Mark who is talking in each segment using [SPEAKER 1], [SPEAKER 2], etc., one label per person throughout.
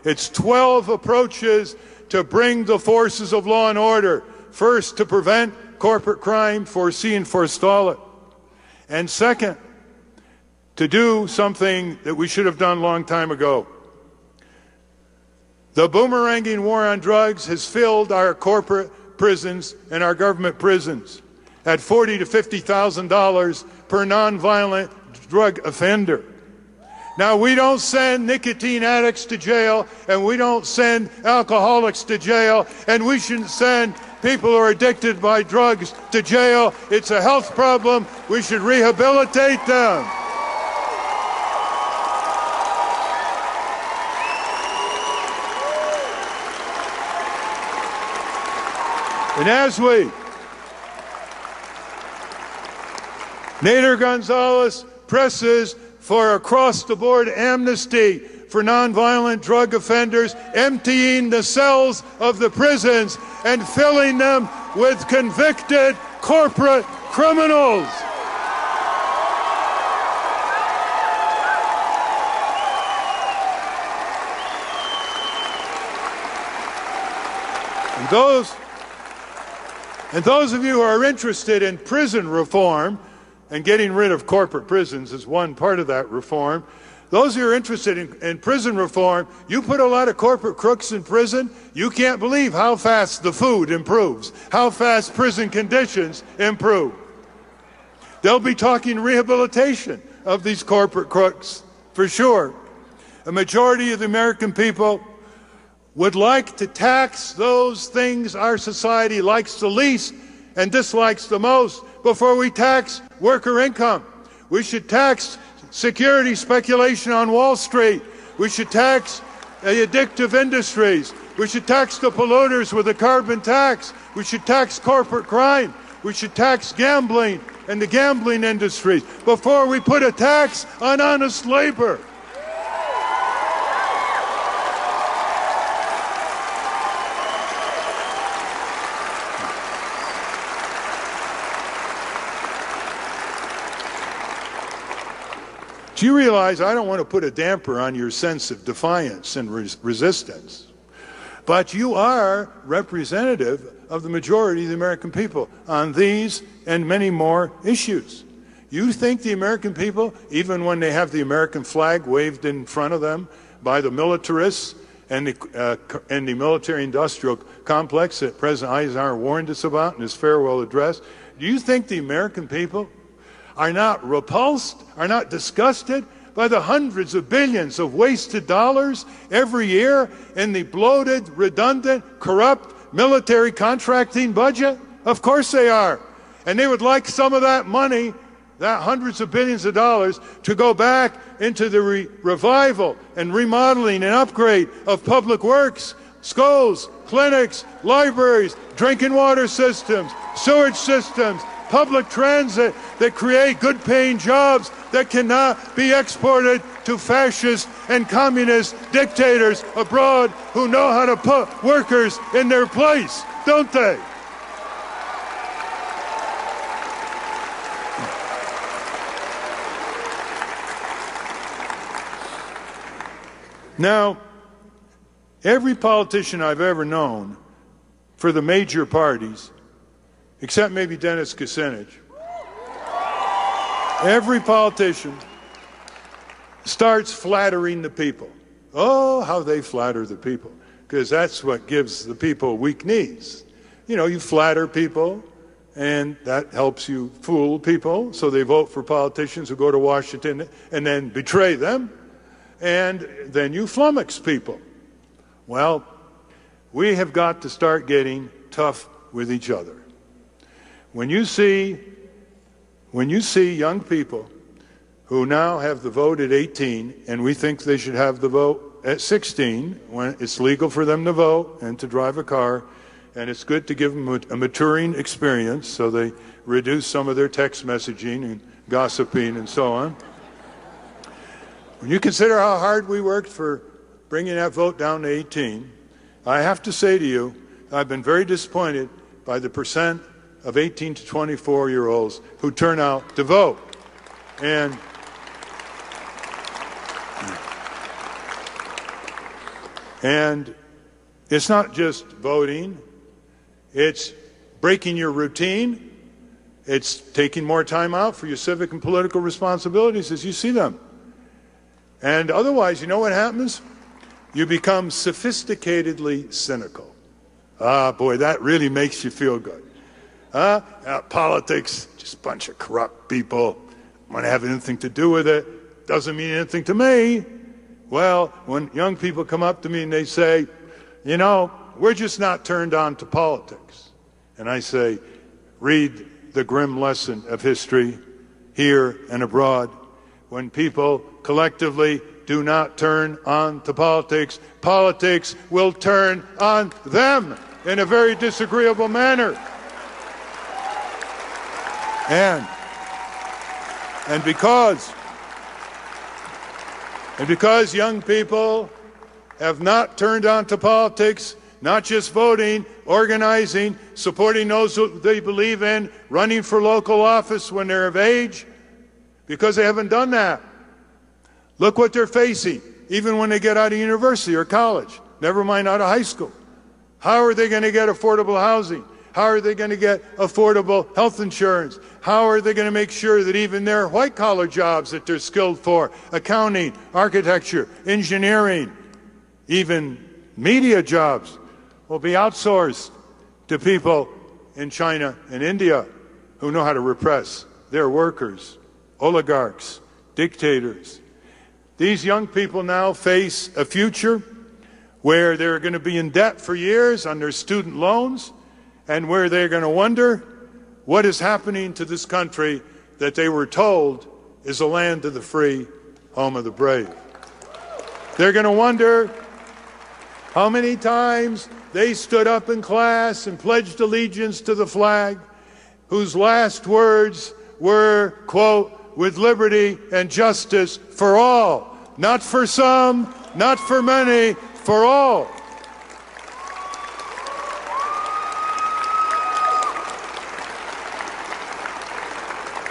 [SPEAKER 1] It's 12 approaches to bring the forces of law and order. First, to prevent corporate crime, foresee and forestall it. And second, to do something that we should have done a long time ago. The boomeranging war on drugs has filled our corporate prisons and our government prisons at $40,000 to $50,000 per nonviolent drug offender. Now, we don't send nicotine addicts to jail, and we don't send alcoholics to jail, and we shouldn't send people who are addicted by drugs to jail. It's a health problem. We should rehabilitate them. And as Nader Gonzalez presses for across-the-board amnesty for nonviolent drug offenders, emptying the cells of the prisons and filling them with convicted corporate criminals. And those of you who are interested in prison reform, and getting rid of corporate prisons is one part of that reform. Those who are interested in prison reform, you put a lot of corporate crooks in prison, you can't believe how fast the food improves, how fast prison conditions improve. They'll be talking rehabilitation of these corporate crooks, for sure. A majority of the American people would like to tax those things our society likes the least and dislikes the most before we tax worker income. We should tax security speculation on Wall Street. We should tax the addictive industries. We should tax the polluters with a carbon tax. We should tax corporate crime. We should tax gambling and the gambling industries before we put a tax on honest labor. Do you realize I don't want to put a damper on your sense of defiance and resistance, but you are representative of the majority of the American people on these and many more issues. You think the American people, even when they have the American flag waved in front of them by the militarists and the military-industrial complex that President Eisenhower warned us about in his farewell address, do you think the American people are not repulsed, are not disgusted by the hundreds of billions of wasted dollars every year in the bloated, redundant, corrupt military contracting budget? Of course they are. And they would like some of that money, that hundreds of billions of dollars, to go back into the revival and remodeling and upgrade of public works, schools, clinics, libraries, drinking water systems, sewage systems, public transit that create good-paying jobs that cannot be exported to fascist and communist dictators abroad who know how to put workers in their place, don't they? Now, every politician I've ever known for the major parties, except maybe Dennis Kucinich, every politician starts flattering the people. Oh, how they flatter the people, because that's what gives the people weak knees. You know, you flatter people, and that helps you fool people, so they vote for politicians who go to Washington and then betray them, and then you flummox people. Well, we have got to start getting tough with each other. When you see young people who now have the vote at 18, and we think they should have the vote at 16, when it's legal for them to vote and to drive a car, and it's good to give them a maturing experience so they reduce some of their text messaging and gossiping and so on. When you consider how hard we worked for bringing that vote down to 18, I have to say to you, I've been very disappointed by the percent of 18 to 24-year-olds who turn out to vote. And And it's not just voting, it's breaking your routine, it's taking more time out for your civic and political responsibilities as you see them. And otherwise, you know what happens? You become sophisticatedly cynical. Ah, boy, that really makes you feel good. Politics, just a bunch of corrupt people. I want to have anything to do with it. Doesn't mean anything to me. Well, when young people come up to me and they say, you know, we're just not turned on to politics. And I say, read the grim lesson of history here and abroad. When people collectively do not turn on to politics, politics will turn on them in a very disagreeable manner. And because young people have not turned on to politics, not just voting, organizing, supporting those who they believe in, running for local office when they're of age, because they haven't done that. Look what they're facing, even when they get out of university or college, never mind out of high school. How are they going to get affordable housing? How are they going to get affordable health insurance? How are they going to make sure that even their white-collar jobs that they're skilled for, accounting, architecture, engineering, even media jobs, will be outsourced to people in China and India who know how to repress their workers, oligarchs, dictators. These young people now face a future where they're going to be in debt for years on their student loans, and where they're going to wonder what is happening to this country that they were told is a land of the free, home of the brave. They're going to wonder how many times they stood up in class and pledged allegiance to the flag, whose last words were, quote, with liberty and justice for all, not for some, not for many, for all.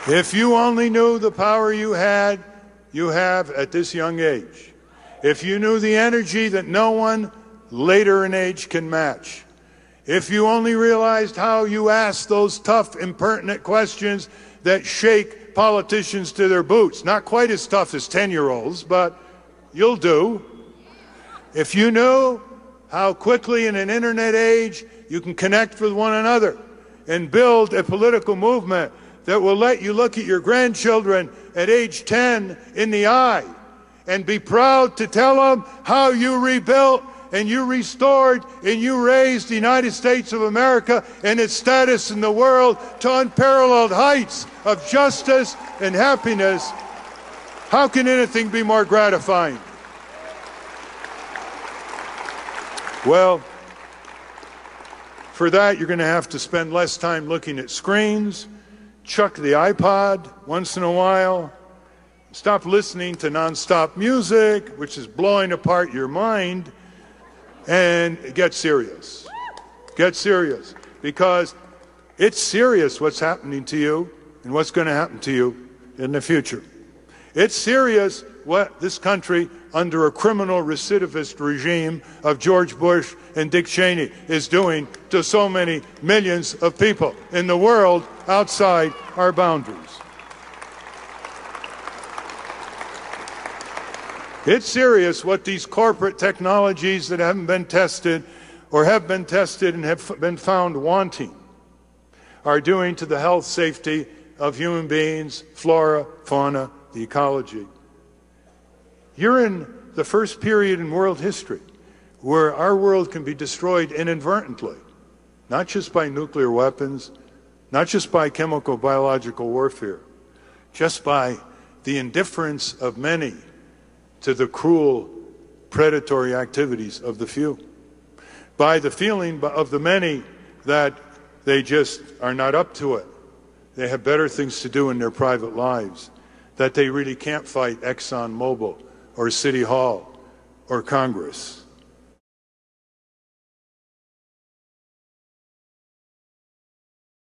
[SPEAKER 1] If you only knew the power you have at this young age, if you knew the energy that no one later in age can match, if you only realized how you ask those tough, impertinent questions that shake politicians to their boots, not quite as tough as 10-year-olds, but you'll do. If you knew how quickly in an internet age you can connect with one another and build a political movement that will let you look at your grandchildren at age 10 in the eye and be proud to tell them how you rebuilt and you restored and you raised the United States of America and its status in the world to unparalleled heights of justice and happiness. How can anything be more gratifying? Well, for that, you're going to have to spend less time looking at screens, chuck the iPod once in a while, stop listening to nonstop music, which is blowing apart your mind, and get serious. Get serious, because it's serious what's happening to you and what's going to happen to you in the future. It's serious what this country, under a criminal recidivist regime of George Bush and Dick Cheney, is doing to so many millions of people in the world outside our boundaries. It's serious what these corporate technologies that haven't been tested or have been tested and have been found wanting are doing to the health, safety of human beings, flora, fauna, the ecology. You're in the first period in world history where our world can be destroyed inadvertently, not just by nuclear weapons, not just by chemical biological warfare, just by the indifference of many to the cruel predatory activities of the few, by the feeling of the many that they just are not up to it. They have better things to do in their private lives, that they really can't fight ExxonMobil or City Hall or Congress.